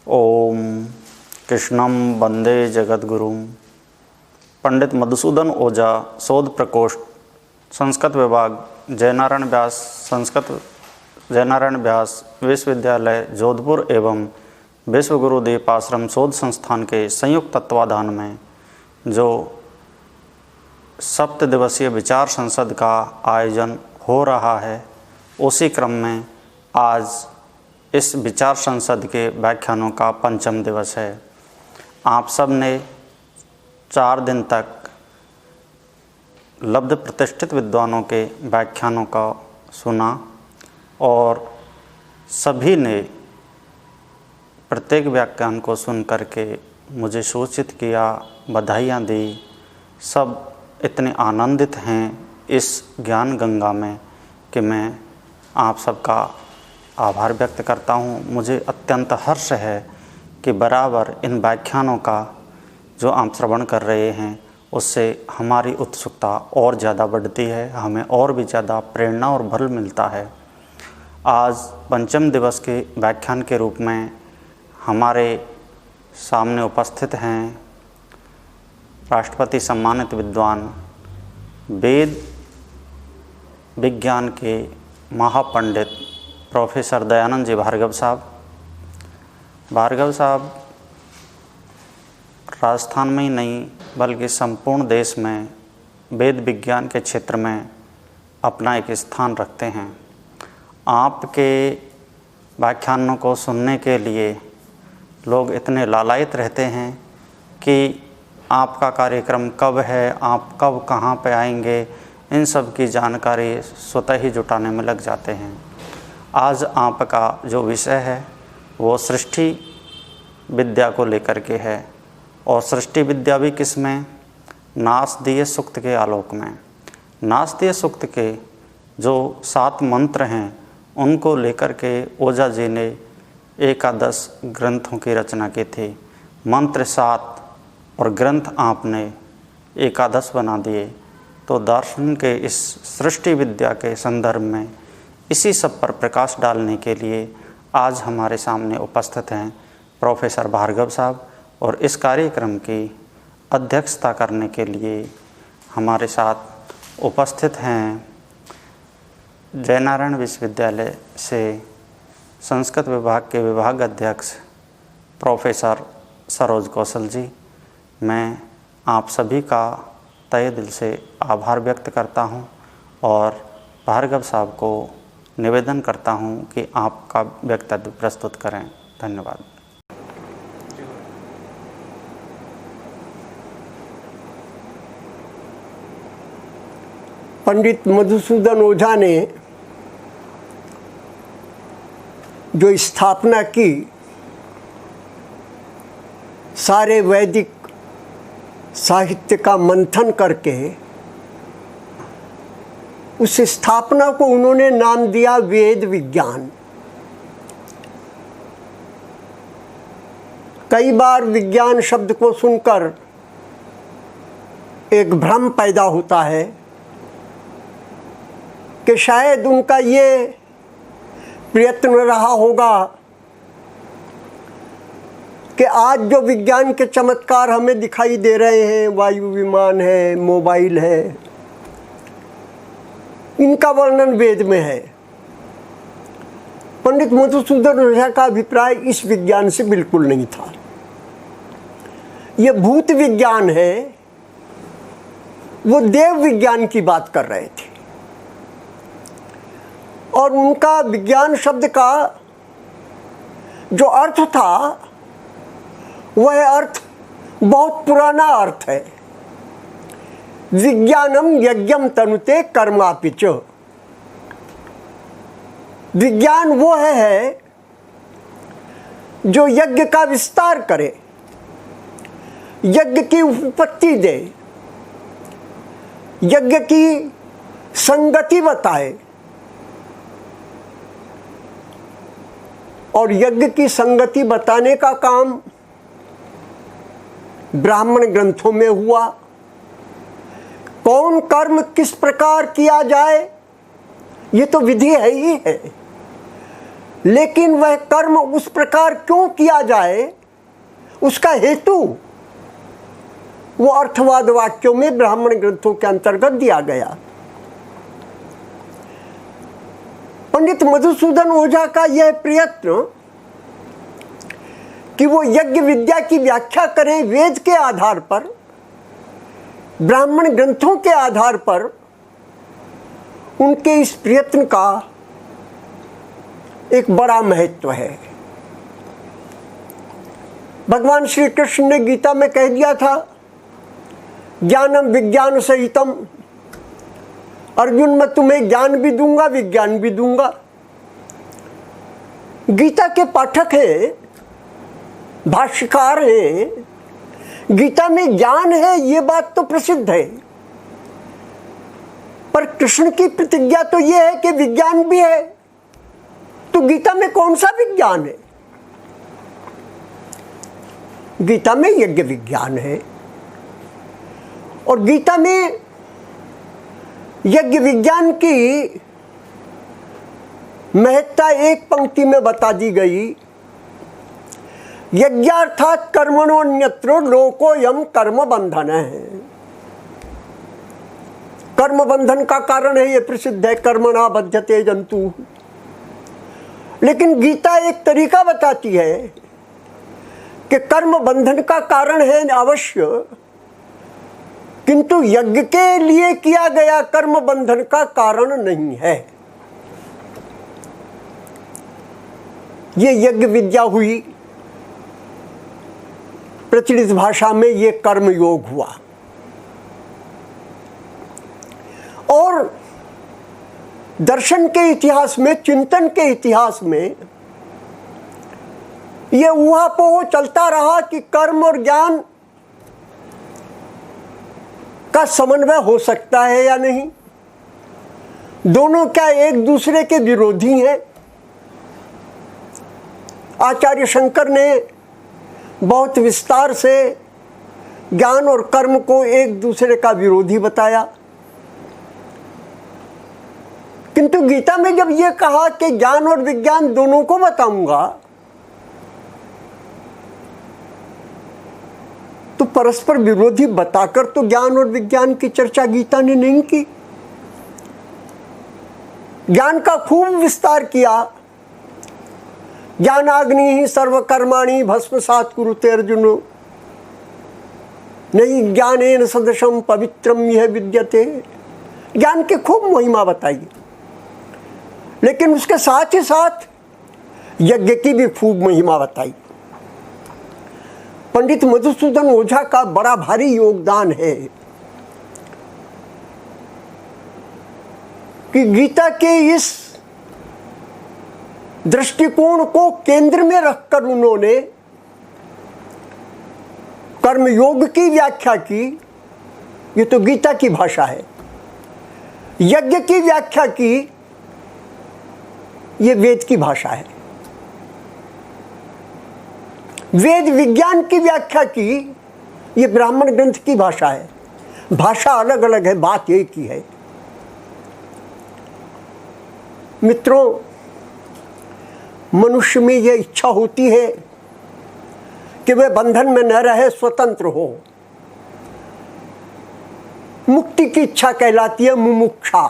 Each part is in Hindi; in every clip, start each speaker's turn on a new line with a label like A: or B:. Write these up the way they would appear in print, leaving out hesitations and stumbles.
A: ओम कृष्णं वंदे जगद्गुरुं। पंडित मधुसूदन ओझा, शोध प्रकोष्ठ, संस्कृत विभाग, जयनारायण व्यास विश्वविद्यालय जोधपुर एवं विश्व गुरुदेव आश्रम शोध संस्थान के संयुक्त तत्वाधान में जो 7 दिवसीय विचार संसद का आयोजन हो रहा है, उसी क्रम में आज इस विचार संसद के व्याख्यानों का 5वां दिवस है। आप सब ने 4 दिन तक लब्ध प्रतिष्ठित विद्वानों के व्याख्यानों का सुना और सभी ने प्रत्येक व्याख्यान को सुन करके मुझे सूचित किया, बधाइयाँ दी। सब इतने आनंदित हैं इस ज्ञान गंगा में कि मैं आप सबका आभार व्यक्त करता हूँ। मुझे अत्यंत हर्ष है कि बराबर इन व्याख्यानों का जो आप श्रवण कर रहे हैं उससे हमारी उत्सुकता और ज़्यादा बढ़ती है, हमें और भी ज़्यादा प्रेरणा और बल मिलता है। आज 5वें दिवस के व्याख्यान के रूप में हमारे सामने उपस्थित हैं राष्ट्रपति सम्मानित विद्वान, वेद विज्ञान के महापंडित प्रोफेसर दयानंद जी भार्गव साहब। भार्गव साहब राजस्थान में ही नहीं बल्कि संपूर्ण देश में वेद विज्ञान के क्षेत्र में अपना एक स्थान रखते हैं। आपके व्याख्यानों को सुनने के लिए लोग इतने लालायित रहते हैं कि आपका कार्यक्रम कब है, आप कब कहाँ पे आएंगे, इन सब की जानकारी स्वतः ही जुटाने में लग जाते हैं। आज आपका जो विषय है वो सृष्टि विद्या को लेकर के है और सृष्टि विद्या भी किस में? नासदीय सूक्त के आलोक में। नासदीय सूक्त के जो 7 मंत्र हैं उनको लेकर के ओझा जी ने एकादश ग्रंथों की रचना की थी। मंत्र 7 और ग्रंथ आपने एकादश बना दिए। तो दर्शन के इस सृष्टि विद्या के संदर्भ में इसी सब पर प्रकाश डालने के लिए आज हमारे सामने उपस्थित हैं प्रोफेसर भार्गव साहब और इस कार्यक्रम की अध्यक्षता करने के लिए हमारे साथ उपस्थित हैं जयनारायण विश्वविद्यालय से संस्कृत विभाग के विभाग अध्यक्ष प्रोफेसर सरोज कौशल जी। मैं आप सभी का तहे दिल से आभार व्यक्त करता हूं और भार्गव साहब को निवेदन करता हूं कि आपका वक्तव्य प्रस्तुत करें। धन्यवाद।
B: पंडित मधुसूदन ओझा ने जो स्थापना की, सारे वैदिक साहित्य का मंथन करके उस स्थापना को उन्होंने नाम दिया वेद विज्ञान। कई बार विज्ञान शब्द को सुनकर एक भ्रम पैदा होता है कि शायद उनका ये प्रयत्न रहा होगा कि आज जो विज्ञान के चमत्कार हमें दिखाई दे रहे हैं, वायु विमान है, मोबाइल है, इनका वर्णन वेद में है। पंडित मधुसूदन ओझा का अभिप्राय इस विज्ञान से बिल्कुल नहीं था। यह भूत विज्ञान है, वो देव विज्ञान की बात कर रहे थे और उनका विज्ञान शब्द का जो अर्थ था वह अर्थ बहुत पुराना अर्थ है। विज्ञानम यज्ञम तनुते कर्मापि च। विज्ञान वो है जो यज्ञ का विस्तार करे, यज्ञ की उत्पत्ति दे, यज्ञ की संगति बताए और यज्ञ की संगति बताने का काम ब्राह्मण ग्रंथों में हुआ। कौन कर्म किस प्रकार किया जाए ये तो विधि है ही है। लेकिन वह कर्म उस प्रकार क्यों किया जाए, उसका हेतु वो अर्थवाद वाक्यों में ब्राह्मण ग्रंथों के अंतर्गत दिया गया। पंडित मधुसूदन ओझा का यह प्रयत्न कि वो यज्ञ विद्या की व्याख्या करें वेद के आधार पर, ब्राह्मण ग्रंथों के आधार पर, उनके इस प्रयत्न का एक बड़ा महत्व है। भगवान श्री कृष्ण ने गीता में कह दिया था, ज्ञानम विज्ञान सहितम, अर्जुन मैं तुम्हें ज्ञान भी दूंगा विज्ञान भी दूंगा। गीता के पाठक हैं, भाष्यकार हैं, गीता में ज्ञान है ये बात तो प्रसिद्ध है, पर कृष्ण की प्रतिज्ञा तो ये है कि विज्ञान भी है। तो गीता में कौन सा विज्ञान है? गीता में यज्ञ विज्ञान है, और गीता में यज्ञ विज्ञान की महत्ता एक पंक्ति में बता दी गई, यज्ञार्थात कर्मणोन्यत्र लोकोयम कर्म बंधन है। कर्म बंधन का कारण है, ये प्रसिद्ध है, कर्मणा बध्यते जंतु। लेकिन गीता एक तरीका बताती है कि कर्म बंधन का कारण है अवश्य, किंतु यज्ञ के लिए किया गया कर्म बंधन का कारण नहीं है। ये यज्ञ विद्या हुई, प्रचलित भाषा में ये कर्म योग हुआ। और दर्शन के इतिहास में, चिंतन के इतिहास में ये ऊहापोह चलता रहा कि कर्म और ज्ञान का समन्वय हो सकता है या नहीं, दोनों क्या एक दूसरे के विरोधी हैं। आचार्य शंकर ने बहुत विस्तार से ज्ञान और कर्म को एक दूसरे का विरोधी बताया, किंतु गीता में जब ये कहा कि ज्ञान और विज्ञान दोनों को बताऊंगा, तो परस्पर विरोधी बताकर तो ज्ञान और विज्ञान की चर्चा गीता ने नहीं की। ज्ञान का खूब विस्तार किया, ज्ञानाग्नि ही सर्वकर्माणि भस्मसात् कुरुते अर्जुन, नहीं ज्ञानेन सदृशम पवित्रम यह विद्यते। ज्ञान की खूब महिमा बताई, लेकिन उसके साथ ही साथ यज्ञ की भी खूब महिमा बताई। पंडित मधुसूदन ओझा का बड़ा भारी योगदान है कि गीता के इस दृष्टिकोण को केंद्र में रखकर उन्होंने कर्मयोग की व्याख्या की। ये तो गीता की भाषा है। यज्ञ की व्याख्या की, ये वेद की भाषा है। वेद विज्ञान की व्याख्या की, ये ब्राह्मण ग्रंथ की भाषा है। भाषा अलग अलग है, बात एक ही है। मित्रों, मनुष्य में यह इच्छा होती है कि वह बंधन में न रहे, स्वतंत्र हो। मुक्ति की इच्छा कहलाती है मुमुक्षा।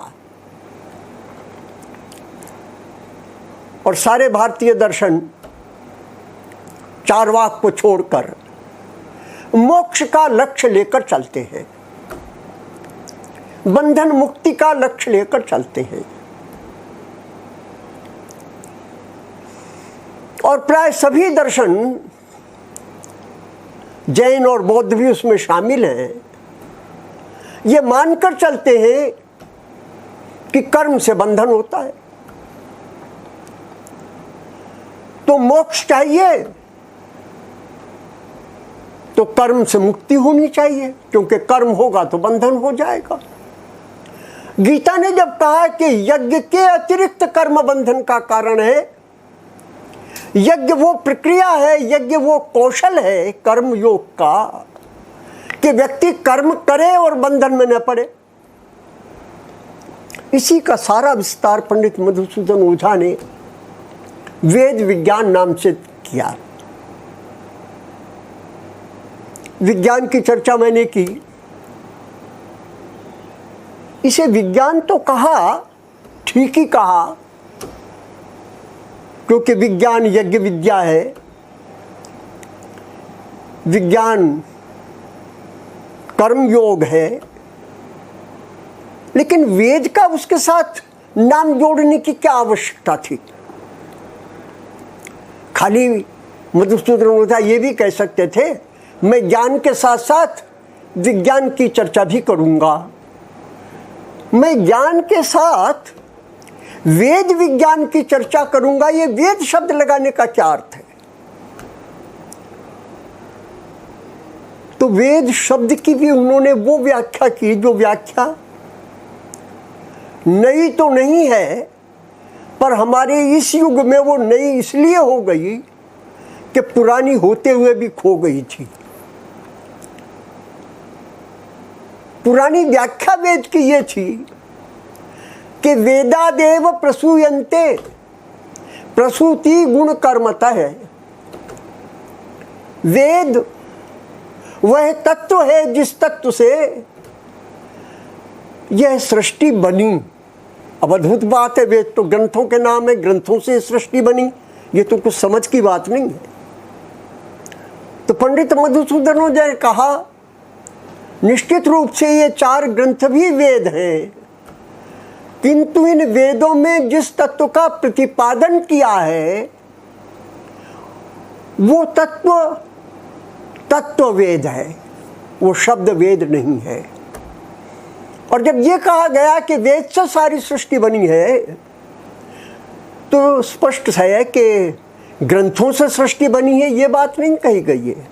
B: और सारे भारतीय दर्शन चारवाक को छोड़कर मोक्ष का लक्ष्य लेकर चलते हैं, बंधन मुक्ति का लक्ष्य लेकर चलते हैं। और प्राय सभी दर्शन, जैन और बौद्ध भी उसमें शामिल हैं, ये मानकर चलते हैं कि कर्म से बंधन होता है। तो मोक्ष चाहिए तो कर्म से मुक्ति होनी चाहिए, क्योंकि कर्म होगा तो बंधन हो जाएगा। गीता ने जब कहा कि यज्ञ के अतिरिक्त कर्म बंधन का कारण है, यज्ञ वो प्रक्रिया है, यज्ञ वो कौशल है कर्म योग का, कि व्यक्ति कर्म करे और बंधन में न पड़े। इसी का सारा विस्तार पंडित मधुसूदन ओझा ने वेद विज्ञान नाम से किया। विज्ञान की चर्चा मैंने की, इसे विज्ञान तो कहा, ठीक ही कहा, क्योंकि विज्ञान यज्ञ विद्या है, विज्ञान कर्म योग है, लेकिन वेद का उसके साथ नाम जोड़ने की क्या आवश्यकता थी? खाली मधुसूदन ओझा ये भी कह सकते थे, मैं ज्ञान के साथ साथ विज्ञान की चर्चा भी करूंगा। मैं ज्ञान के साथ वेद विज्ञान की चर्चा करूंगा। ये वेद शब्द लगाने का क्या अर्थ है? तो वेद शब्द की भी उन्होंने वो व्याख्या की जो व्याख्या नई तो नहीं है, पर हमारे इस युग में वो नई इसलिए हो गई कि पुरानी होते हुए भी खो गई थी। पुरानी व्याख्या वेद की ये थी कि वेदादेव प्रसूयन्ते, प्रसूति गुण कर्मतः है। वेद वह तत्व है जिस तत्व से यह सृष्टि बनी। अब अद्भुत बात है, वेद तो ग्रंथों के नाम है, ग्रंथों से सृष्टि बनी, ये तो कुछ समझ की बात नहीं है। तो पंडित मधुसूदन ओझा ने कहा, निश्चित रूप से ये 4 ग्रंथ भी वेद हैं, किंतु इन वेदों में जिस तत्व का प्रतिपादन किया है वो तत्व वेद है, वो शब्द वेद नहीं है। और जब ये कहा गया कि वेद से सारी सृष्टि बनी है, तो स्पष्ट है कि ग्रंथों से सृष्टि बनी है, ये बात नहीं कही गई है।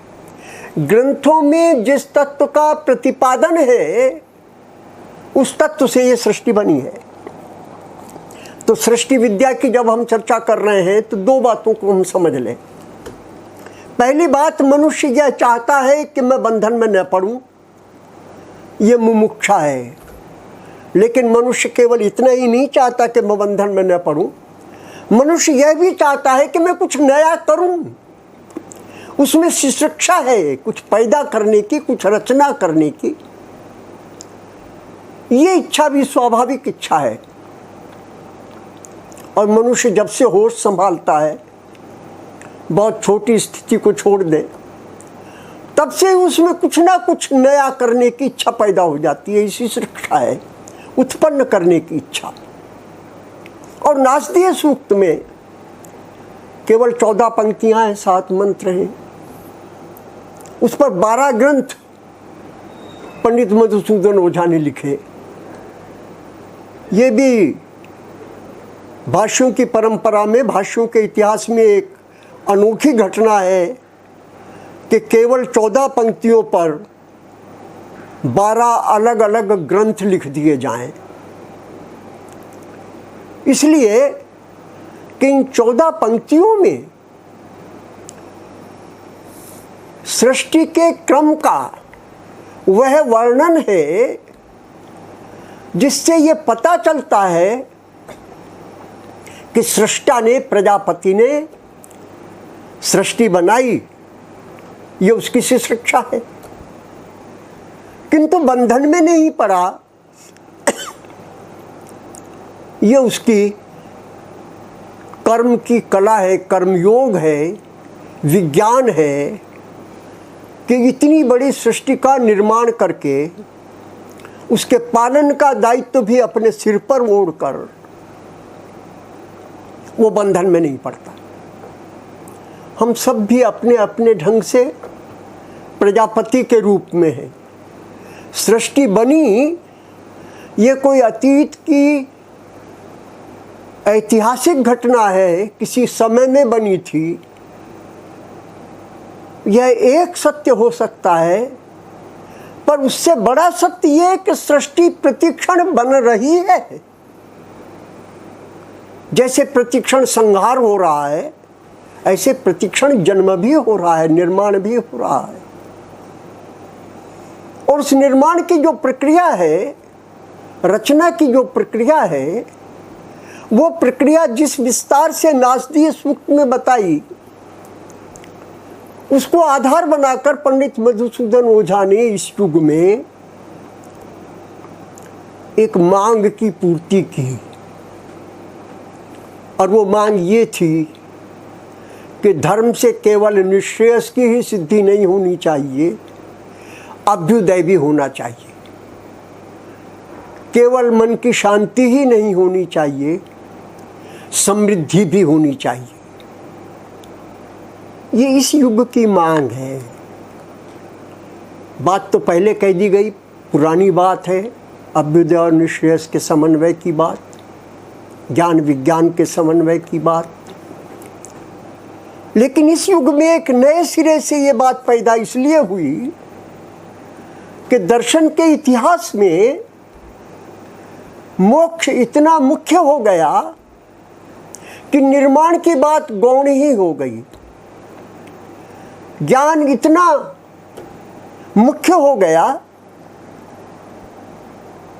B: ग्रंथों में जिस तत्व का प्रतिपादन है उस तत्व से ये सृष्टि बनी है। तो सृष्टि विद्या की जब हम चर्चा कर रहे हैं तो 2 बातों को हम समझ लें। पहली बात, मनुष्य यह चाहता है कि मैं बंधन में न पड़ूं, ये मुमुक्षा है। लेकिन मनुष्य केवल इतना ही नहीं चाहता कि मैं बंधन में न पड़ूं, मनुष्य यह भी चाहता है कि मैं कुछ नया करूं। उसमें शिक्षा है, कुछ पैदा करने की, कुछ रचना करने की। ये इच्छा भी स्वाभाविक इच्छा है। और मनुष्य जब से होश संभालता है, बहुत छोटी स्थिति को छोड़ दे, तब से उसमें कुछ ना कुछ नया करने की इच्छा पैदा हो जाती है। इसी शिक्षा है, उत्पन्न करने की इच्छा। और नासदीय सूक्त में केवल 14 पंक्तियां हैं, 7 मंत्र हैं, उस पर 12 ग्रंथ पंडित मधुसूदन ओझा ने लिखे। ये भी भाष्यों की परंपरा में, भाष्यों के इतिहास में एक अनोखी घटना है कि केवल 14 पंक्तियों पर 12 अलग अलग ग्रंथ लिख दिए जाएं। इसलिए कि इन 14 पंक्तियों में सृष्टि के क्रम का वह वर्णन है जिससे ये पता चलता है कि सृष्टा ने, प्रजापति ने सृष्टि बनाई, ये उसकी शिक्षा है। किंतु बंधन में नहीं पड़ा, ये उसकी कर्म की कला है, कर्मयोग है, विज्ञान है कि इतनी बड़ी सृष्टि का निर्माण करके उसके पालन का दायित्व भी अपने सिर पर ओढ़कर वो बंधन में नहीं पड़ता। हम सब भी अपने अपने ढंग से प्रजापति के रूप में हैं। सृष्टि बनी, ये कोई अतीत की ऐतिहासिक घटना है, किसी समय में बनी थी। यह एक सत्य हो सकता है, पर उससे बड़ा सत्य यह कि सृष्टि प्रतिक्षण बन रही है। जैसे प्रतिक्षण संहार हो रहा है, ऐसे प्रतिक्षण जन्म भी हो रहा है, निर्माण भी हो रहा है। और उस निर्माण की जो प्रक्रिया है, रचना की जो प्रक्रिया है, वो प्रक्रिया जिस विस्तार से नासदीय सूक्त में बताई, उसको आधार बनाकर पंडित मधुसूदन ओझा ने इस युग में एक मांग की पूर्ति की। और वो मांग ये थी कि धर्म से केवल निश्रेयस की ही सिद्धि नहीं होनी चाहिए, अभ्युदय भी होना चाहिए। केवल मन की शांति ही नहीं होनी चाहिए, समृद्धि भी होनी चाहिए। ये इस युग की मांग है। बात तो पहले कह दी गई, पुरानी बात है, अभ्युदय और निश्रेयस के समन्वय की बात, ज्ञान विज्ञान के समन्वय की बात। लेकिन इस युग में एक नए सिरे से ये बात पैदा इसलिए हुई कि दर्शन के इतिहास में मोक्ष इतना मुख्य हो गया कि निर्माण की बात गौण ही हो गई। ज्ञान इतना मुख्य हो गया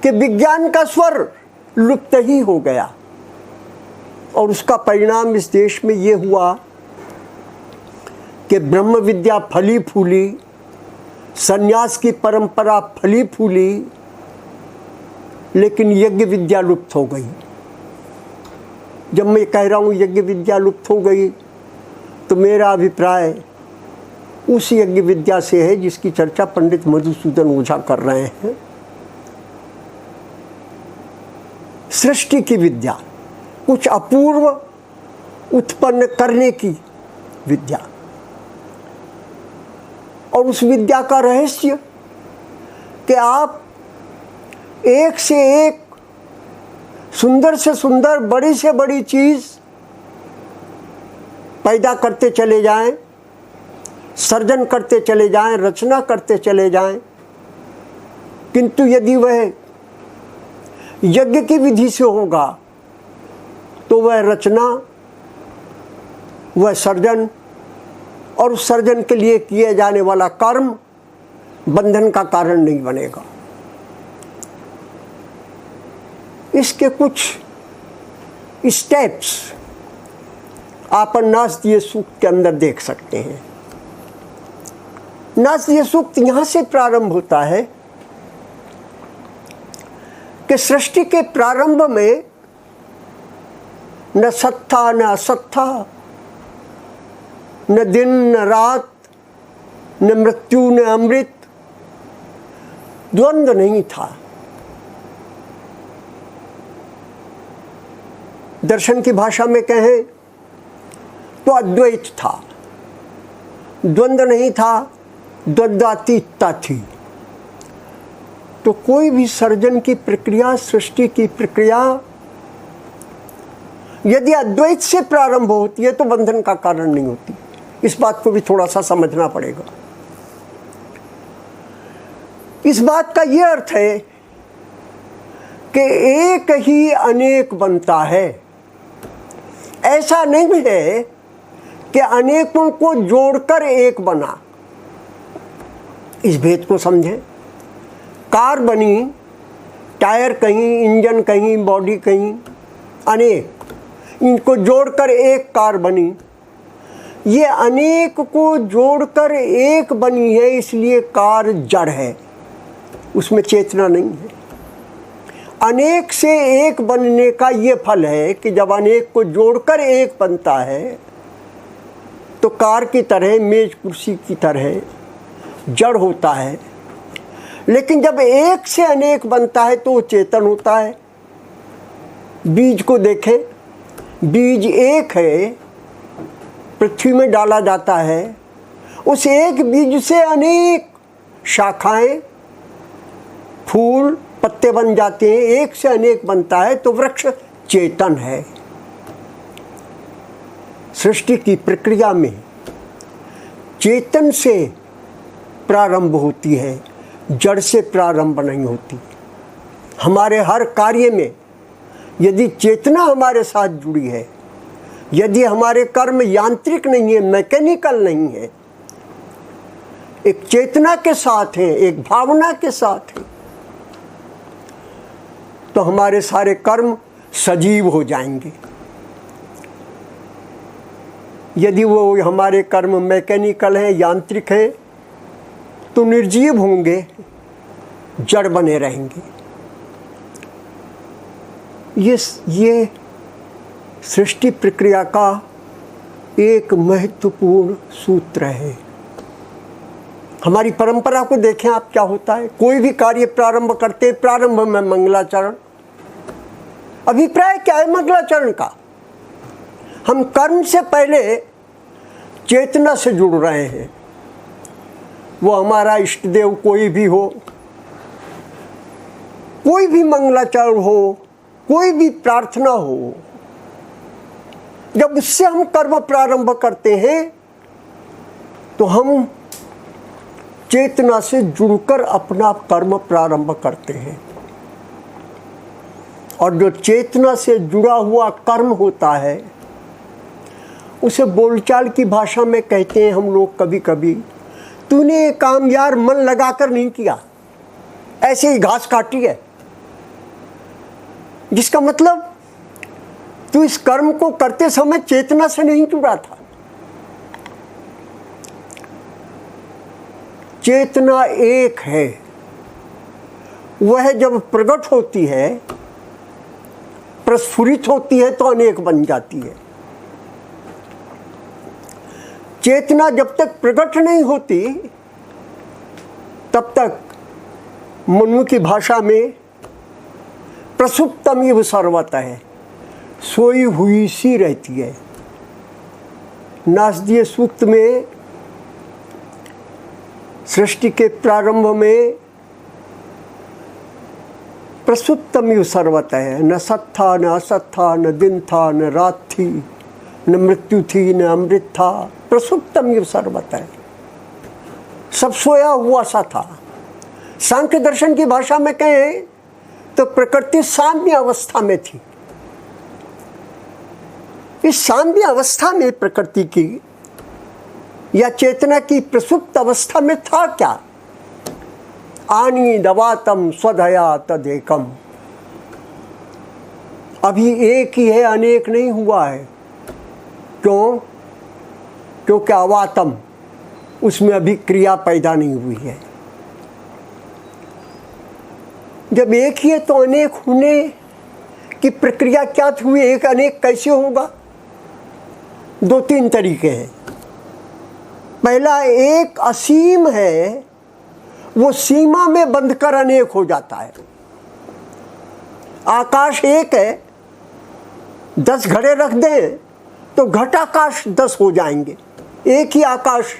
B: कि विज्ञान का स्वर लुप्त ही हो गया। और उसका परिणाम इस देश में ये हुआ कि ब्रह्म विद्या फली फूली, संन्यास की परंपरा फली फूली, लेकिन यज्ञ विद्या लुप्त हो गई। जब मैं कह रहा हूँ यज्ञ विद्या लुप्त हो गई, तो मेरा अभिप्राय उस यज्ञ विद्या से है जिसकी चर्चा पंडित मधुसूदन ओझा कर रहे हैं। सृष्टि की विद्या, कुछ अपूर्व उत्पन्न करने की विद्या। और उस विद्या का रहस्य कि आप एक से एक सुंदर से सुंदर, बड़ी से बड़ी चीज पैदा करते चले जाएं, सर्जन करते चले जाएं, रचना करते चले जाएं, किंतु यदि वह यज्ञ की विधि से होगा तो वह रचना, वह सर्जन और उस सर्जन के लिए किए जाने वाला कर्म बंधन का कारण नहीं बनेगा। इसके कुछ स्टेप्स आप नासदीय सूक्त के अंदर देख सकते हैं। नासदीय सूक्त यहां से प्रारंभ होता है कि सृष्टि के प्रारंभ में न सत्ता न असत्ता, न दिन न रात, न मृत्यु न अमृत, द्वंद्व नहीं था। दर्शन की भाषा में कहें तो अद्वैत था, द्वंद्व नहीं था, द्वंद्वातीतता थी। तो कोई भी सर्जन की प्रक्रिया, सृष्टि की प्रक्रिया यदि अद्वैत से प्रारंभ होती है तो बंधन का कारण नहीं होती। इस बात को भी थोड़ा सा समझना पड़ेगा। इस बात का यह अर्थ है कि एक ही अनेक बनता है। ऐसा नहीं है कि अनेकों को जोड़कर एक बना। इस भेद को समझें। कार बनी, टायर कहीं, इंजन कहीं, बॉडी कहीं, अनेक, इनको जोड़कर एक कार बनी। ये अनेक को जोड़कर एक बनी है, इसलिए कार जड़ है, उसमें चेतना नहीं है। अनेक से एक बनने का ये फल है कि जब अनेक को जोड़कर एक बनता है तो कार की तरह, मेज कुर्सी की तरह जड़ होता है। लेकिन जब एक से अनेक बनता है तो वो चेतन होता है। बीज को देखें, बीज एक है, पृथ्वी में डाला जाता है, उस एक बीज से अनेक शाखाएं, फूल, पत्ते बन जाते हैं। एक से अनेक बनता है तो वृक्ष चेतन है। सृष्टि की प्रक्रिया में चेतन से प्रारंभ होती है, जड़ से प्रारंभ नहीं होती। हमारे हर कार्य में यदि चेतना हमारे साथ जुड़ी है, यदि हमारे कर्म यांत्रिक नहीं है, मैकेनिकल नहीं है, एक चेतना के साथ है, एक भावना के साथ है, तो हमारे सारे कर्म सजीव हो जाएंगे। यदि वो हमारे कर्म मैकेनिकल हैं, यांत्रिक हैं, तो निर्जीव होंगे, जड़ बने रहेंगे। ये सृष्टि प्रक्रिया का एक महत्वपूर्ण सूत्र है। हमारी परंपरा को देखें आप, क्या होता है। कोई भी कार्य प्रारंभ करते हैं, प्रारंभ में मंगलाचरण। अभिप्राय क्या है मंगलाचरण का? हम कर्म से पहले चेतना से जुड़ रहे हैं। वो हमारा इष्ट देव कोई भी हो, कोई भी मंगलाचरण हो, कोई भी प्रार्थना हो, जब उससे हम कर्म प्रारंभ करते हैं तो हम चेतना से जुड़कर अपना कर्म प्रारंभ करते हैं। और जो चेतना से जुड़ा हुआ कर्म होता है उसे बोलचाल की भाषा में कहते हैं हम लोग कभी कभी, तूने ये काम यार मन लगाकर नहीं किया, ऐसे ही घास काटी है। जिसका मतलब तू इस कर्म को करते समय चेतना से नहीं जुड़ा था। चेतना एक है, वह जब प्रकट होती है, प्रस्फुरित होती है तो अनेक बन जाती है। चेतना जब तक प्रकट नहीं होती तब तक मनु की भाषा में प्रसुप्तमिव सर्वतः है, सोई हुई सी रहती है। नासदीय सूक्त में सृष्टि के प्रारंभ में प्रसुप्तमिव सर्वतः है। न सत था, न असत था, न दिन था, न रात थी, न मृत्यु थी, न अमृत था। प्रसुप्तमिव सर्वतः है, सब सोया हुआ सा था। सांख्य दर्शन की भाषा में कहें तो प्रकृति साम्य अवस्था में थी। इस साम्य अवस्था में प्रकृति की या चेतना की प्रसुप्त अवस्था में था क्या? आनी दवातम स्वधया तदेकम। अभी एक ही है, अनेक नहीं हुआ है। क्यों? क्योंकि अवातम, उसमें अभी क्रिया पैदा नहीं हुई है। जब एक ही है तो अनेक होने की प्रक्रिया क्या हुई? एक अनेक कैसे होगा? दो तीन तरीके हैं। पहला, एक असीम है, वो सीमा में बंध कर अनेक हो जाता है। आकाश एक है, 10 घड़े रख दें तो घटाकाश 10 हो जाएंगे। एक ही आकाश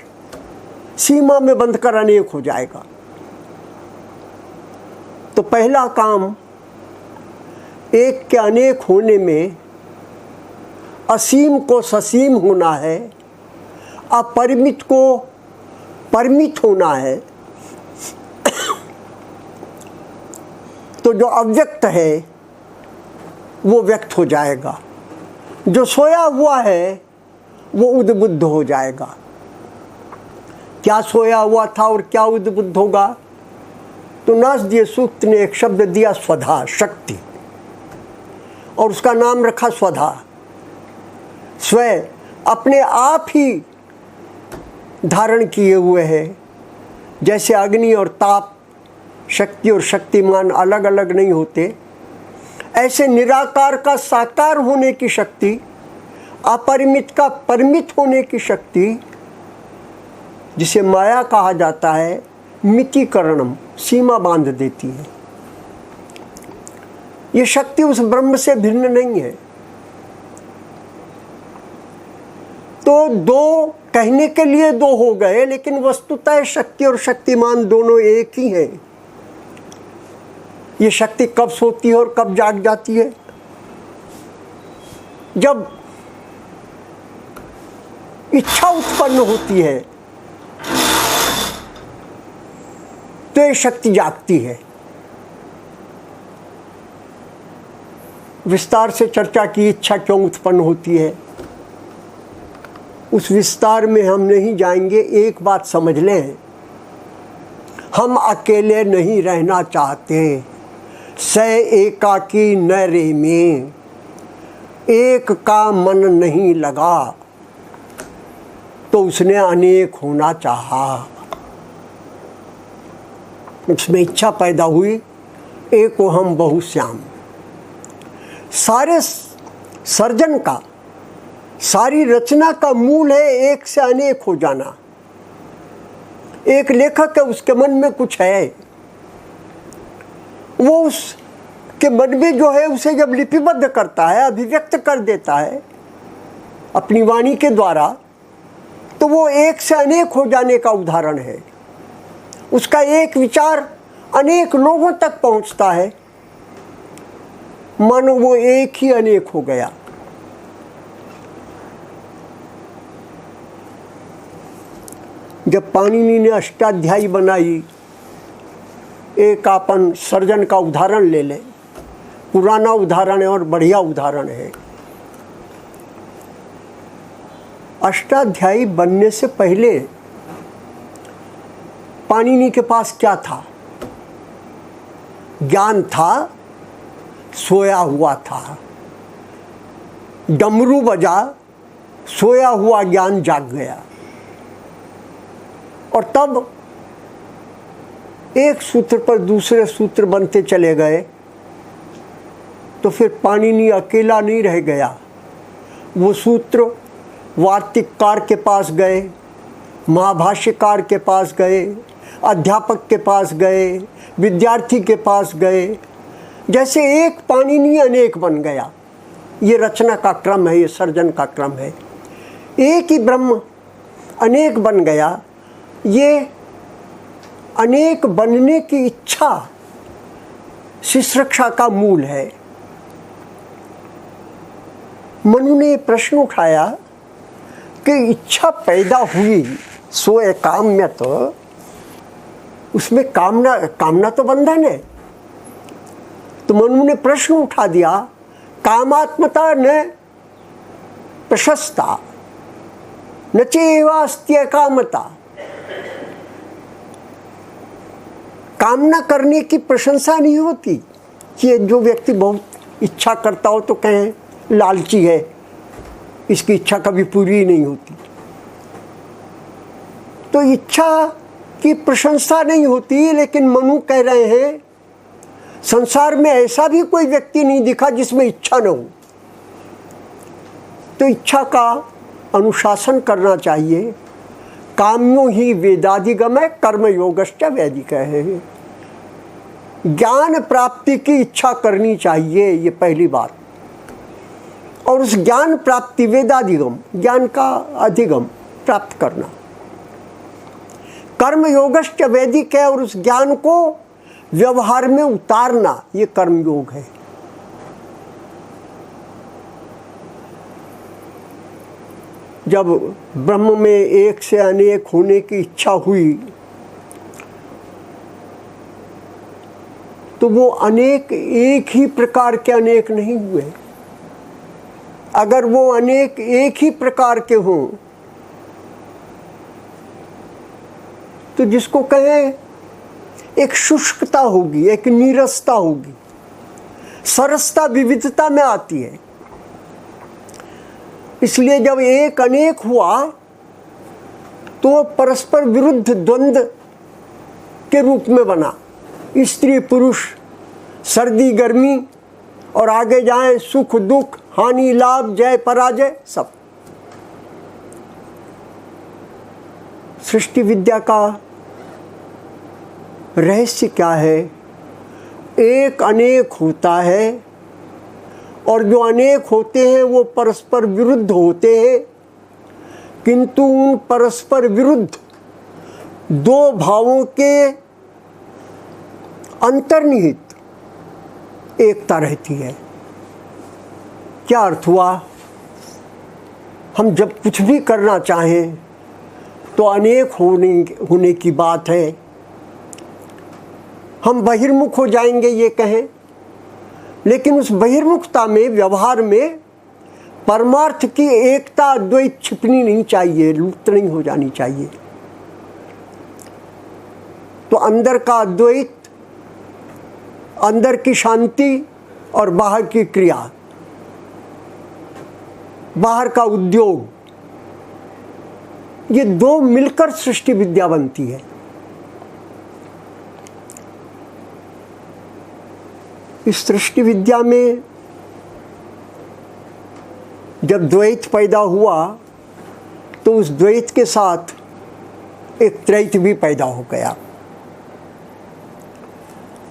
B: सीमा में बंध कर अनेक हो जाएगा। तो पहला काम एक के अनेक होने में असीम को ससीम होना है, अपरिमित को परिमित होना है। तो जो अव्यक्त है वो व्यक्त हो जाएगा, जो सोया हुआ है वो उद्बुद्ध हो जाएगा। क्या सोया हुआ था और क्या उद्बुद्ध होगा? तो नासदीय सूक्त ने एक शब्द दिया, स्वधा, शक्ति, और उसका नाम रखा स्वधा। स्वयं अपने आप ही धारण किए हुए है। जैसे अग्नि और ताप, शक्ति और शक्तिमान अलग अलग नहीं होते, ऐसे निराकार का साकार होने की शक्ति, अपरिमित का परिमित होने की शक्ति, जिसे माया कहा जाता है, मितिकरणम, सीमा बांध देती है। ये शक्ति उस ब्रह्म से भिन्न नहीं है। तो दो कहने के लिए दो हो गए, लेकिन वस्तुतः शक्ति और शक्तिमान दोनों एक ही हैं। ये शक्ति कब सोती है और कब जाग जाती है? जब इच्छा उत्पन्न होती है तो ये शक्ति जागती है। विस्तार से चर्चा की, इच्छा क्यों उत्पन्न होती है, उस विस्तार में हम नहीं जाएंगे। एक बात समझ लें, हम अकेले नहीं रहना चाहते। स एकाकी न रे में, एक का मन नहीं लगा तो उसने अनेक होना चाहा। उसमें इच्छा पैदा हुई, एक हम बहुश्याम। सारे सर्जन का, सारी रचना का मूल है एक से अनेक हो जाना। एक लेखक है, उसके मन में कुछ है, वो उसके मन में जो है उसे जब लिपिबद्ध करता है, अभिव्यक्त कर देता है अपनी वाणी के द्वारा, तो वो एक से अनेक हो जाने का उदाहरण है। उसका एक विचार अनेक लोगों तक पहुंचता है, मानो वो एक ही अनेक हो गया। जब पाणिनि ने अष्टाध्यायी बनाई, एक अपन सर्जन का उदाहरण ले लें, पुराना उदाहरण है और बढ़िया उदाहरण है। अष्टाध्यायी बनने से पहले पाणिनि के पास क्या था? ज्ञान था, सोया हुआ था। डमरू बजा, सोया हुआ ज्ञान जाग गया। और तब एक सूत्र पर दूसरे सूत्र बनते चले गए, तो फिर पाणिनि अकेला नहीं रह गया। वो सूत्र वार्तिककार के पास गए, महाभाष्यकार के पास गए, अध्यापक के पास गए, विद्यार्थी के पास गए। जैसे एक पाणिनि अनेक बन गया। ये रचना का क्रम है, ये सर्जन का क्रम है। एक ही ब्रह्म अनेक बन गया। ये अनेक बनने की इच्छा शिश्रक्षा का मूल है। मनु ने प्रश्न उठाया कि इच्छा पैदा हुई सो काम्य, तो उसमें कामना तो बंधन है। तो मनु ने प्रश्न उठा दिया, कामात्मता न प्रशस्ता न चेवास्त्य कामता। कामना करने की प्रशंसा नहीं होती। ये जो व्यक्ति बहुत इच्छा करता हो तो कहें लालची है, इसकी इच्छा कभी पूरी ही नहीं होती। तो इच्छा की प्रशंसा नहीं होती, लेकिन मनु कह रहे हैं संसार में ऐसा भी कोई व्यक्ति नहीं दिखा जिसमें इच्छा न हो। तो इच्छा का अनुशासन करना चाहिए। काम्यो ही वेदाधिगमय कर्म योगश्च वैदिक है। ज्ञान प्राप्ति की इच्छा करनी चाहिए, ये पहली बात। और उस ज्ञान प्राप्ति, वेदाधिगम, ज्ञान का अधिगम प्राप्त करना, कर्म योगश्च वैदिक है। और उस ज्ञान को व्यवहार में उतारना, ये कर्म योग है। जब ब्रह्म में एक से अनेक होने की इच्छा हुई, तो वो अनेक एक ही प्रकार के अनेक नहीं हुए। अगर वो अनेक एक ही प्रकार के हों, तो जिसको कहें एक शुष्कता होगी, एक नीरसता होगी। सरसता विविधता में आती है। इसलिए जब एक अनेक हुआ तो परस्पर विरुद्ध द्वंद्व के रूप में बना। स्त्री पुरुष, सर्दी गर्मी, और आगे जाएं सुख दुख, हानि लाभ, जय पराजय, सब। सृष्टि विद्या का रहस्य क्या है? एक अनेक होता है, और जो अनेक होते हैं वो परस्पर विरुद्ध होते हैं, किंतु उन परस्पर विरुद्ध दो भावों के अंतर्निहित एकता रहती है। क्या अर्थ हुआ? हम जब कुछ भी करना चाहें तो अनेक होने की बात है। हम बहिर्मुख हो जाएंगे ये कहें, लेकिन उस बहिर्मुखता में, व्यवहार में परमार्थ की एकता, अद्वैत छिपनी नहीं चाहिए, लुप्त नहीं हो जानी चाहिए। तो अंदर का अद्वैत, अंदर की शांति और बाहर की क्रिया, बाहर का उद्योग, ये दो मिलकर सृष्टि विद्या बनती है। इस सृष्टि विद्या में जब द्वैत पैदा हुआ तो उस द्वैत के साथ एक त्रैत भी पैदा हो गया,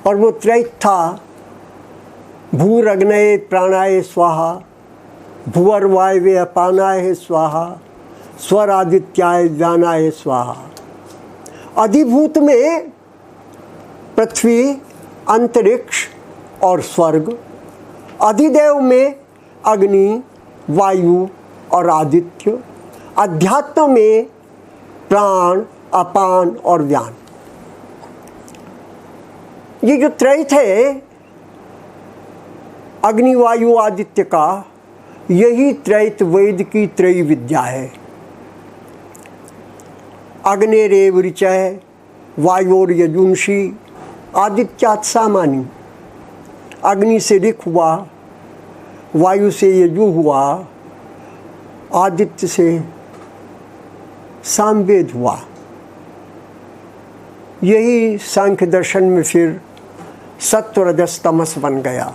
B: और वो त्रैत था भूरग्नये प्राणाय स्वाहा, भुवर्वायवे अपानाय स्वाहा, स्वरादित्याय ज्ञानाय स्वाहा। अधिभूत में पृथ्वी, अंतरिक्ष और स्वर्ग, अधिदेव में अग्नि, वायु और आदित्य, अध्यात्म में प्राण, अपान और व्यान। ये जो त्रैत है अग्नि, वायु, आदित्य का, यही त्रैत वेद की त्रयी विद्या है। अग्नेरेव ऋचः, वायोर यजुंषि, आदित्यात् सामानि। अग्नि से ऋक् हुआ, वायु से यजु हुआ, आदित्य से सामवेद हुआ। यही सांख्य दर्शन में फिर सत्व, रजस, तमस बन गया।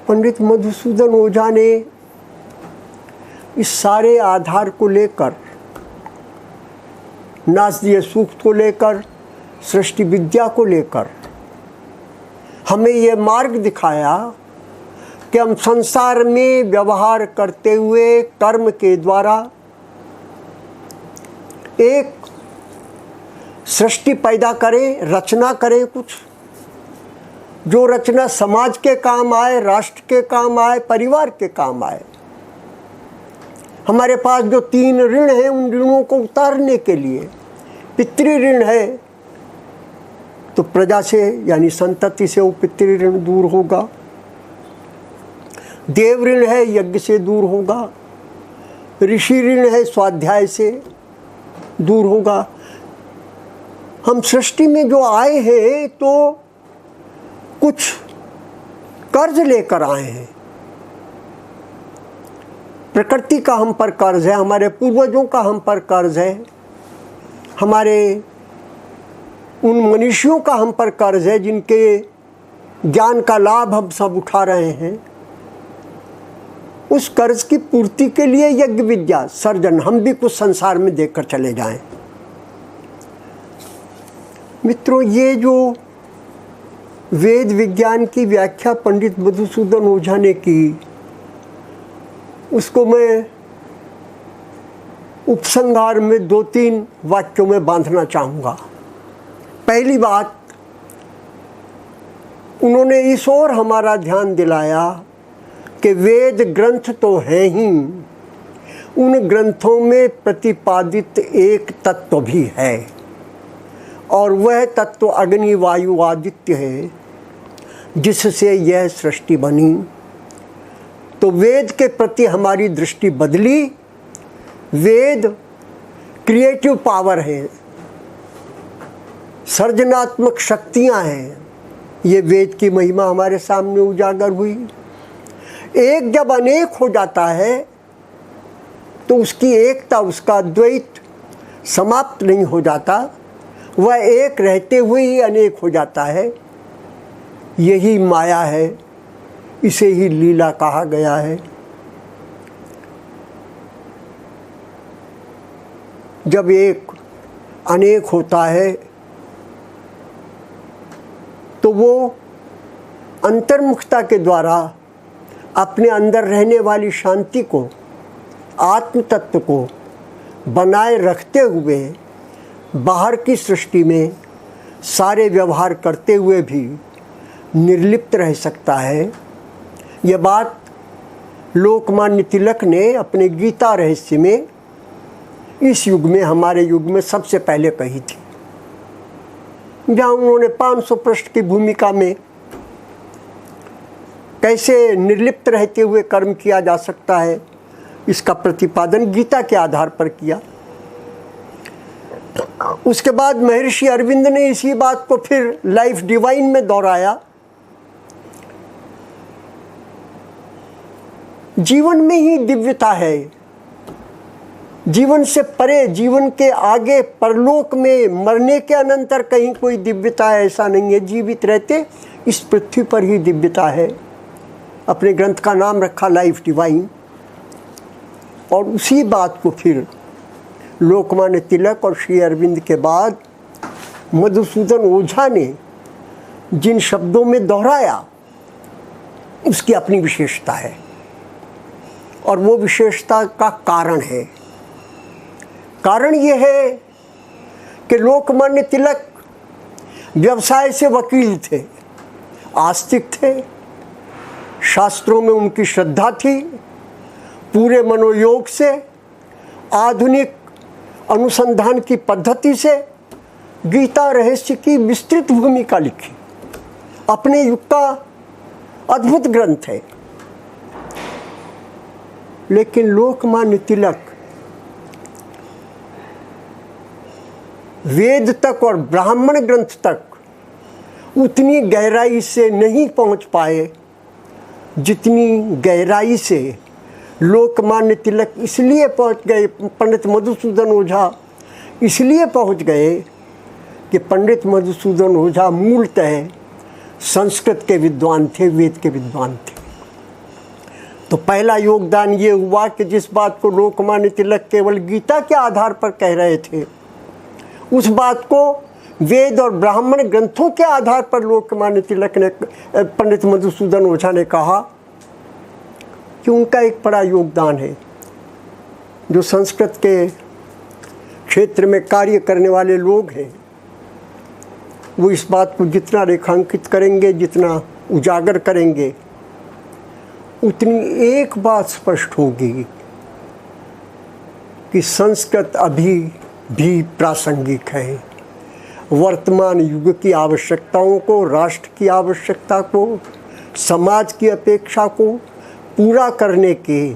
B: पंडित मधुसूदन ओझा ने इस सारे आधार को लेकर, नासदीय सूक्त को लेकर, सृष्टि विद्या को लेकर हमें ये मार्ग दिखाया कि हम संसार में व्यवहार करते हुए कर्म के द्वारा एक सृष्टि पैदा करें, रचना करें, कुछ जो रचना समाज के काम आए, राष्ट्र के काम आए, परिवार के काम आए। हमारे पास जो 3 ऋण हैं, उन ऋणों को उतारने के लिए, पितृ ऋण है तो प्रजा से यानी संतति से वो पितृ ऋण दूर होगा, देव ऋण है यज्ञ से दूर होगा, ऋषि ऋण है स्वाध्याय से दूर होगा। हम सृष्टि में जो आए हैं तो कुछ कर्ज लेकर आए हैं। प्रकृति का हम पर कर्ज है, हमारे पूर्वजों का हम पर कर्ज है, हमारे उन मनुष्यों का हम पर कर्ज है जिनके ज्ञान का लाभ हम सब उठा रहे हैं। उस कर्ज की पूर्ति के लिए यज्ञ विद्या सर्जन हम भी कुछ संसार में देकर चले जाएं। मित्रों, ये जो वेद विज्ञान की व्याख्या पंडित मधुसूदन ओझा ने की, उसको मैं उपसंहार में 2-3 वाक्यों में बांधना चाहूँगा। पहली बात, उन्होंने इस ओर हमारा ध्यान दिलाया कि वेद ग्रंथ तो हैं ही, उन ग्रंथों में प्रतिपादित एक तत्व भी है, और वह तत्व अग्नि, वायु, आदित्य है, जिससे यह सृष्टि बनी। तो वेद के प्रति हमारी दृष्टि बदली। वेद क्रिएटिव पावर है, सृजनात्मक शक्तियाँ हैं। ये वेद की महिमा हमारे सामने उजागर हुई। एक जब अनेक हो जाता है तो उसकी एकता, उसका द्वैत समाप्त नहीं हो जाता, वह एक रहते हुए ही अनेक हो जाता है। यही माया है, इसे ही लीला कहा गया है। जब एक अनेक होता है तो वो अंतर्मुखता के द्वारा अपने अंदर रहने वाली शांति को, आत्म तत्व को बनाए रखते हुए बाहर की सृष्टि में सारे व्यवहार करते हुए भी निर्लिप्त रह सकता है। यह बात लोकमान्य तिलक ने अपने गीता रहस्य में इस युग में, हमारे युग में सबसे पहले कही थी, जहाँ उन्होंने 500 पृष्ठ की भूमिका में कैसे निर्लिप्त रहते हुए कर्म किया जा सकता है, इसका प्रतिपादन गीता के आधार पर किया। उसके बाद महर्षि अरविंद ने इसी बात को फिर लाइफ डिवाइन में दोहराया जीवन में ही दिव्यता है। जीवन से परे, जीवन के आगे परलोक में, मरने के अनंतर कहीं कोई दिव्यता है ऐसा नहीं है। जीवित रहते इस पृथ्वी पर ही दिव्यता है। अपने ग्रंथ का नाम रखा लाइफ डिवाइन। और उसी बात को फिर लोकमान्य तिलक और श्री अरविंद के बाद मधुसूदन ओझा ने जिन शब्दों में दोहराया उसकी अपनी विशेषता है, और वो विशेषता का कारण है। कारण ये है कि लोकमान्य तिलक व्यवसाय से वकील थे, आस्तिक थे, शास्त्रों में उनकी श्रद्धा थी, पूरे मनोयोग से, आधुनिक अनुसंधान की पद्धति से गीता रहस्य की विस्तृत भूमिका लिखी। अपने युग का अद्भुत ग्रंथ है। लेकिन लोकमान्य तिलक वेद तक और ब्राह्मण ग्रंथ तक उतनी गहराई से नहीं पहुंच पाए जितनी गहराई से लोकमान्य तिलक इसलिए पहुंच गए, पंडित मधुसूदन ओझा इसलिए पहुंच गए कि पंडित मधुसूदन ओझा मूलतः संस्कृत के विद्वान थे, वेद के विद्वान थे। तो पहला योगदान ये हुआ कि जिस बात को लोकमान्य तिलक केवल गीता के आधार पर कह रहे थे, उस बात को वेद और ब्राह्मण ग्रंथों के आधार पर लोकमान्य तिलक ने, पंडित मधुसूदन ओझा ने कहा कि उनका एक बड़ा योगदान है। जो संस्कृत के क्षेत्र में कार्य करने वाले लोग हैं वो इस बात को जितना रेखांकित करेंगे, जितना उजागर करेंगे, उतनी एक बात स्पष्ट होगी कि संस्कृत अभी भी प्रासंगिक है। वर्तमान युग की आवश्यकताओं को, राष्ट्र की आवश्यकता को, समाज की अपेक्षा को पूरा करने के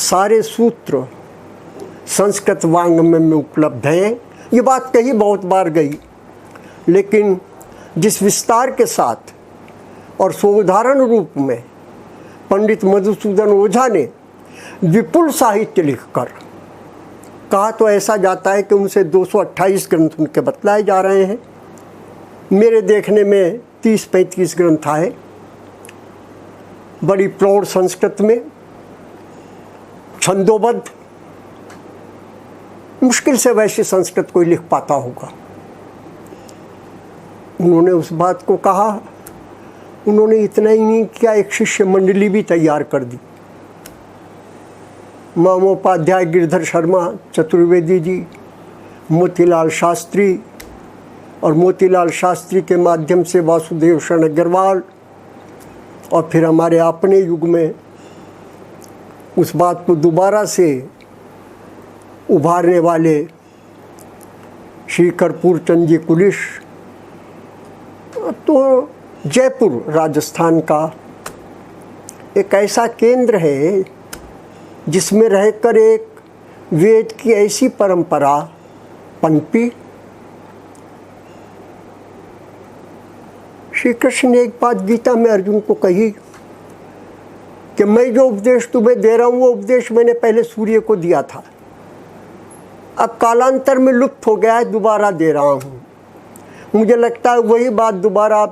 B: सारे सूत्र संस्कृत वाङ्मय में उपलब्ध हैं। ये बात कही बहुत बार गई, लेकिन जिस विस्तार के साथ और सोदाहरण रूप में पंडित मधुसूदन ओझा ने विपुल साहित्य लिखकर, कहा तो ऐसा जाता है कि उनसे 228 ग्रंथ उनके बतलाए जा रहे हैं। मेरे देखने में 30-35 ग्रंथ आए, बड़ी प्रौढ़ संस्कृत में, छंदोबद्ध। मुश्किल से वैसी संस्कृत कोई लिख पाता होगा। उन्होंने उस बात को कहा। उन्होंने इतना ही नहीं किया, एक शिष्य मंडली भी तैयार कर दी। महोपाध्याय, गिरधर शर्मा चतुर्वेदी जी, मोतीलाल शास्त्री, और मोतीलाल शास्त्री के माध्यम से वासुदेव शरण अग्रवाल, और फिर हमारे अपने युग में उस बात को दोबारा से उभारने वाले श्री कर्पूर चंद जी कुलिश। तो जयपुर राजस्थान का एक ऐसा केंद्र है जिसमें रहकर एक वेद की ऐसी परंपरा पनपी। श्री कृष्ण ने एक बात गीता में अर्जुन को कही कि मैं जो उपदेश तुम्हें दे रहा हूँ वो उपदेश मैंने पहले सूर्य को दिया था, अब कालांतर में लुप्त हो गया है, दोबारा दे रहा हूँ। मुझे लगता है वही बात दोबारा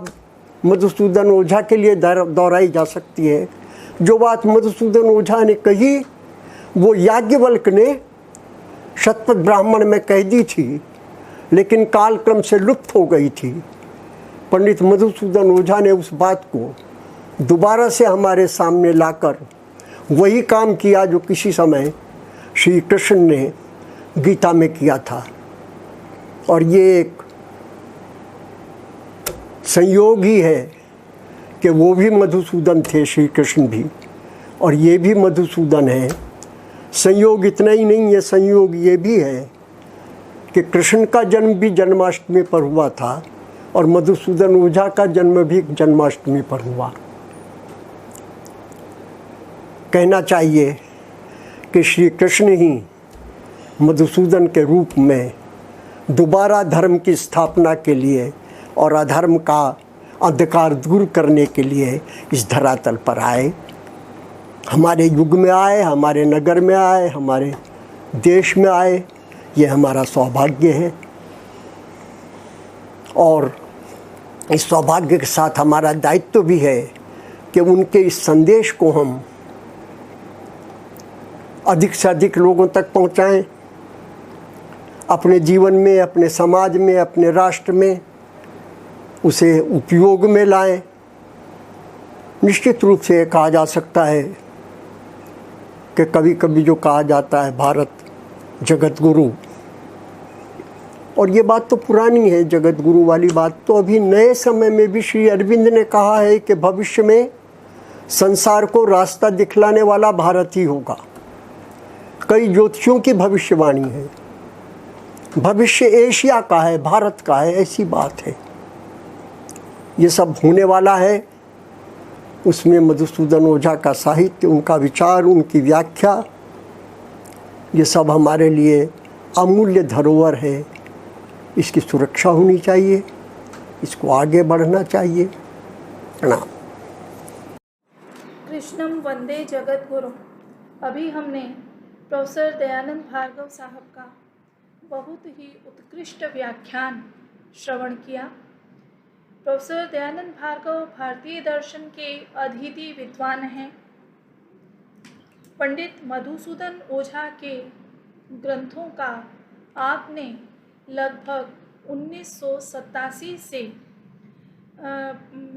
B: मधुसूदन ओझा के लिए दोहराई जा सकती है। जो बात मधुसूदन ओझा ने कही वो याज्ञवल्क्य ने शतपथ ब्राह्मण में कह दी थी, लेकिन कालक्रम से लुप्त हो गई थी। पंडित मधुसूदन ओझा ने उस बात को दोबारा से हमारे सामने लाकर वही काम किया जो किसी समय श्री कृष्ण ने गीता में किया था। और ये एक संयोग ही है कि वो भी मधुसूदन थे, श्री कृष्ण भी, और ये भी मधुसूदन है। संयोग इतना ही नहीं है, संयोग ये भी है कि कृष्ण का जन्म भी जन्माष्टमी पर हुआ था और मधुसूदन ओझा का जन्म भी जन्माष्टमी पर हुआ। कहना चाहिए कि श्री कृष्ण ही मधुसूदन के रूप में दोबारा धर्म की स्थापना के लिए और अधर्म का अंधकार दूर करने के लिए इस धरातल पर आए। हमारे युग में आए, हमारे नगर में आए, हमारे देश में आए, ये हमारा सौभाग्य है। और इस सौभाग्य के साथ हमारा दायित्व भी है कि उनके इस संदेश को हम अधिक से अधिक लोगों तक पहुंचाएं, अपने जीवन में, अपने समाज में, अपने राष्ट्र में उसे उपयोग में लाएं। निश्चित रूप से कहा जा सकता है कि कभी कभी जो कहा जाता है भारत जगत गुरु, और ये बात तो पुरानी है, जगत गुरु वाली बात तो अभी नए समय में भी श्री अरविंद ने कहा है कि भविष्य में संसार को रास्ता दिखलाने वाला भारत ही होगा। कई ज्योतिषियों की भविष्यवाणी है, भविष्य एशिया का है, भारत का है, ऐसी बात है। ये सब होने वाला है। उसमें मधुसूदन ओझा का साहित्य, उनका विचार, उनकी व्याख्या, ये सब हमारे लिए अमूल्य धरोहर है। इसकी सुरक्षा होनी चाहिए, इसको आगे बढ़ना चाहिए। प्रणाम।
C: कृष्णम वंदे जगत गुरु। अभी हमने प्रोफेसर दयानंद भार्गव साहब का बहुत ही उत्कृष्ट व्याख्यान श्रवण किया। प्रोफेसर दयानंद भार्गव भारतीय दर्शन के अधीति विद्वान हैं। पंडित मधुसूदन ओझा के ग्रंथों का आपने लगभग 1987 से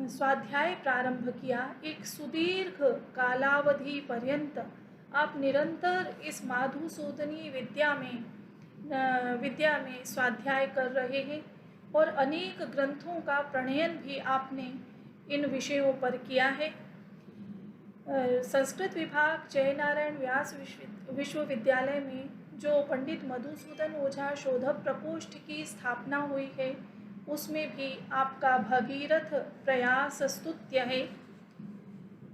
C: स्वाध्याय प्रारंभ किया। एक सुदीर्घ कालावधि पर्यंत आप निरंतर इस मधुसूदनी विद्या में स्वाध्याय कर रहे हैं और अनेक ग्रंथों का प्रणयन भी आपने इन विषयों पर किया है। संस्कृत विभाग जयनारायण व्यास विश्वविद्यालय में जो पंडित मधुसूदन ओझा शोधक प्रकोष्ठ की स्थापना हुई है, उसमें भी आपका भगीरथ प्रयास स्तुत्य है।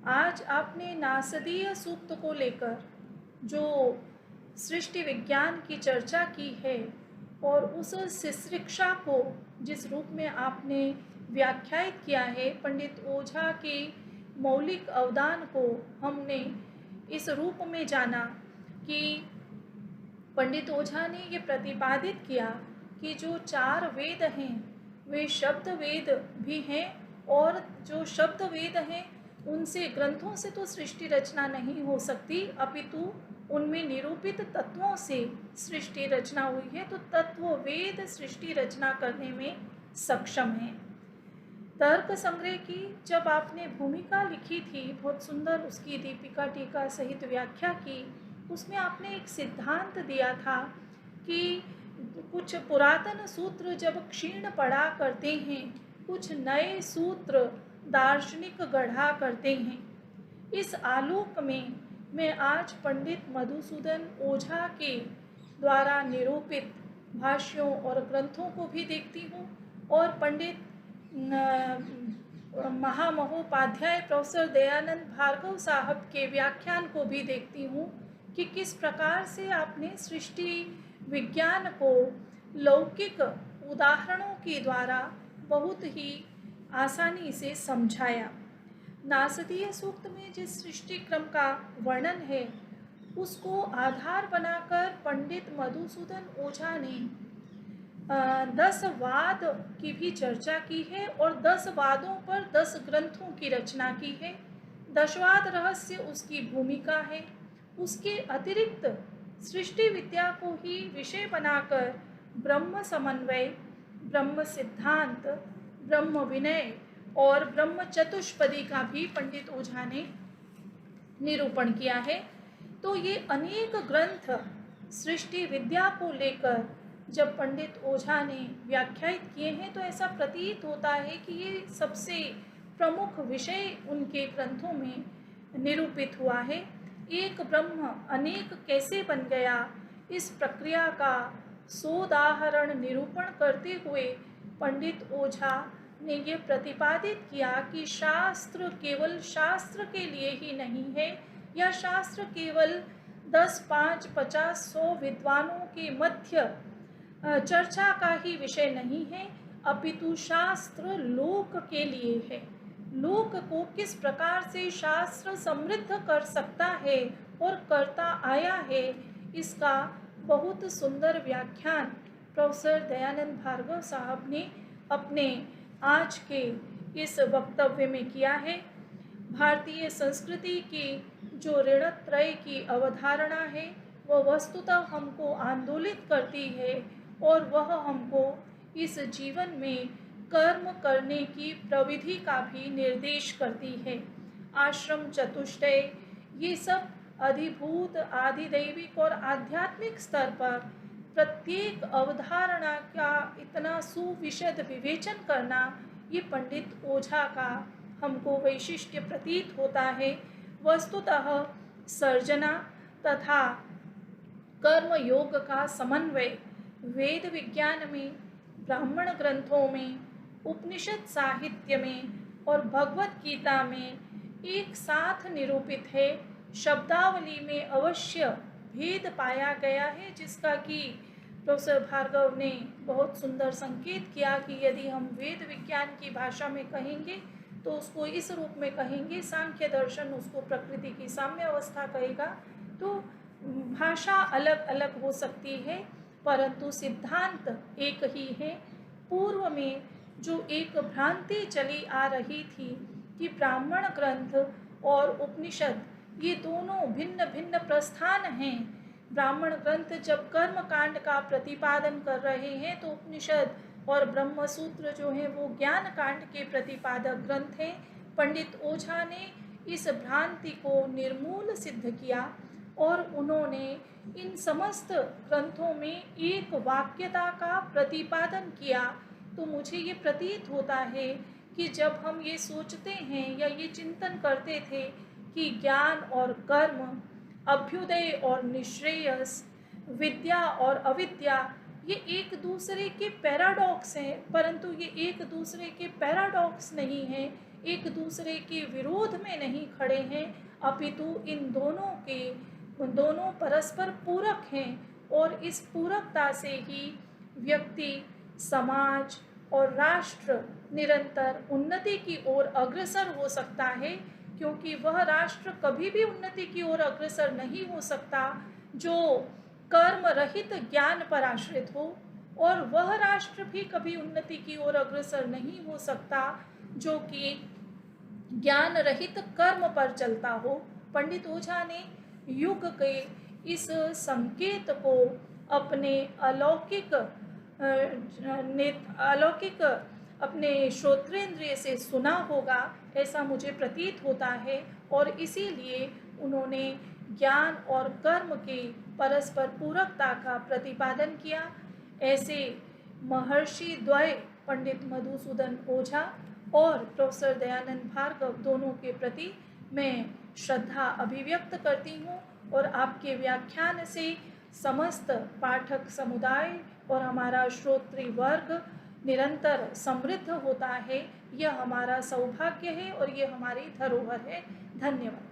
C: आज आपने नासदीय सूक्त को लेकर जो सृष्टि विज्ञान की चर्चा की है और उस शिक्षा को जिस रूप में आपने व्याख्यायित किया है, पंडित ओझा के मौलिक अवदान को हमने इस रूप में जाना कि पंडित ओझा ने ये प्रतिपादित किया कि जो 4 वेद हैं वे शब्द वेद भी हैं, और जो शब्द वेद हैं उनसे, ग्रंथों से तो सृष्टि रचना नहीं हो सकती, अपितु उनमें निरूपित तत्वों से सृष्टि रचना हुई है। तो तत्व वेद सृष्टि रचना करने में सक्षम है। तर्क संग्रह की जब आपने भूमिका लिखी थी, बहुत सुंदर उसकी दीपिका टीका सहित व्याख्या की, उसमें आपने एक सिद्धांत दिया था कि कुछ पुरातन सूत्र जब क्षीण पड़ा करते हैं, कुछ नए सूत्र दार्शनिक गढ़ा करते हैं। इस आलोक में मैं आज पंडित मधुसूदन ओझा के द्वारा निरूपित भाष्यों और ग्रंथों को भी देखती हूँ और पंडित महामहोपाध्याय प्रोफेसर दयानंद भार्गव साहब के व्याख्यान को भी देखती हूँ कि किस प्रकार से आपने सृष्टि विज्ञान को लौकिक उदाहरणों के द्वारा बहुत ही आसानी से समझाया। नासदीय सूक्त में जिस सृष्टि क्रम का वर्णन है, उसको आधार बनाकर पंडित मधुसूदन ओझा ने 10 वाद की भी चर्चा की है और 10 वादों पर 10 ग्रंथों की रचना की है। दशवाद रहस्य उसकी भूमिका है। उसके अतिरिक्त सृष्टि विद्या को ही विषय बनाकर ब्रह्म समन्वय, ब्रह्म सिद्धांत, ब्रह्म विनय और ब्रह्म चतुष्पदी का भी पंडित ओझा ने निरूपण किया है। तो ये अनेक ग्रंथ सृष्टि विद्या को लेकर जब पंडित ओझा ने व्याख्यायित किए हैं, तो ऐसा प्रतीत होता है कि ये सबसे प्रमुख विषय उनके ग्रंथों में निरूपित हुआ है। एक ब्रह्म अनेक कैसे बन गया, इस प्रक्रिया का सोदाहरण निरूपण करते हुए पंडित ओझा ने ये प्रतिपादित किया कि शास्त्र केवल शास्त्र के लिए ही नहीं है, या शास्त्र केवल 10, 5, 50, 100 विद्वानों के मध्य चर्चा का ही विषय नहीं है, अपितु शास्त्र लोक के लिए है। लोक को किस प्रकार से शास्त्र समृद्ध कर सकता है और करता आया है, इसका बहुत सुंदर व्याख्यान प्रोफेसर दयानंद भार्गव साहब ने अपने आज के इस वक्तव्य में किया है। भारतीय संस्कृति की जो ऋणत्रय की अवधारणा है वह वस्तुतः हमको आंदोलित करती है और वह हमको इस जीवन में कर्म करने की प्रविधि का भी निर्देश करती है। आश्रम चतुष्टय ये सब अधिभूत, आधिदैविक और आध्यात्मिक स्तर पर प्रत्येक अवधारणा का इतना सुविशद विवेचन करना, ये पंडित ओझा का हमको वैशिष्ट्य प्रतीत होता है। वस्तुतः सर्जना तथा कर्म योग का समन्वय वेद विज्ञान में, ब्राह्मण ग्रंथों में, उपनिषद साहित्य में और भगवत गीता में एक साथ निरूपित है। शब्दावली में अवश्य भेद पाया गया है, जिसका कि प्रोफेसर भार्गव ने बहुत सुंदर संकेत किया कि यदि हम वेद विज्ञान की भाषा में कहेंगे तो उसको इस रूप में कहेंगे, सांख्य दर्शन उसको प्रकृति की साम्य अवस्था कहेगा। तो भाषा अलग अलग हो सकती है परंतु सिद्धांत एक ही है। पूर्व में जो एक भ्रांति चली आ रही थी कि ब्राह्मण ग्रंथ और उपनिषद ये दोनों भिन्न भिन्न प्रस्थान हैं। ब्राह्मण ग्रंथ जब कर्म कांड का प्रतिपादन कर रहे हैं तो उपनिषद और ब्रह्म सूत्र जो हैं वो ज्ञान कांड के प्रतिपादक ग्रंथ हैं। पंडित ओझा ने इस भ्रांति को निर्मूल सिद्ध किया और उन्होंने इन समस्त ग्रंथों में एक वाक्यता का प्रतिपादन किया। तो मुझे ये प्रतीत होता है कि जब हम ये सोचते हैं या ये चिंतन करते थे कि ज्ञान और कर्म, अभ्युदय और निश्रेयस, विद्या और अविद्या ये एक दूसरे के पैराडॉक्स हैं, परंतु ये एक दूसरे के पैराडॉक्स नहीं हैं, एक दूसरे के विरोध में नहीं खड़े हैं, अपितु इन दोनों परस्पर पूरक हैं और इस पूरकता से ही व्यक्ति, समाज और राष्ट्र निरंतर उन्नति की ओर अग्रसर हो सकता है। क्योंकि वह राष्ट्र कभी भी उन्नति की ओर अग्रसर नहीं हो सकता जो कर्म रहित ज्ञान पर आश्रित हो, और वह राष्ट्र भी कभी उन्नति की ओर अग्रसर नहीं हो सकता जो कि ज्ञान रहित कर्म पर चलता हो। पंडित ओझा ने युग के इस संकेत को अपने अलौकिक अपने श्रोत्रेंद्रिय से सुना होगा, ऐसा मुझे प्रतीत होता है। और इसीलिए उन्होंने ज्ञान और कर्म के परस्पर पूरकता का प्रतिपादन किया। ऐसे महर्षि द्वय पंडित मधुसूदन ओझा और प्रोफेसर दयानंद भार्गव दोनों के प्रति मैं श्रद्धा अभिव्यक्त करती हूँ और आपके व्याख्यान से समस्त पाठक समुदाय और हमारा श्रोत्री वर्ग निरंतर समृद्ध होता है। यह हमारा सौभाग्य है और ये हमारी धरोहर है। धन्यवाद।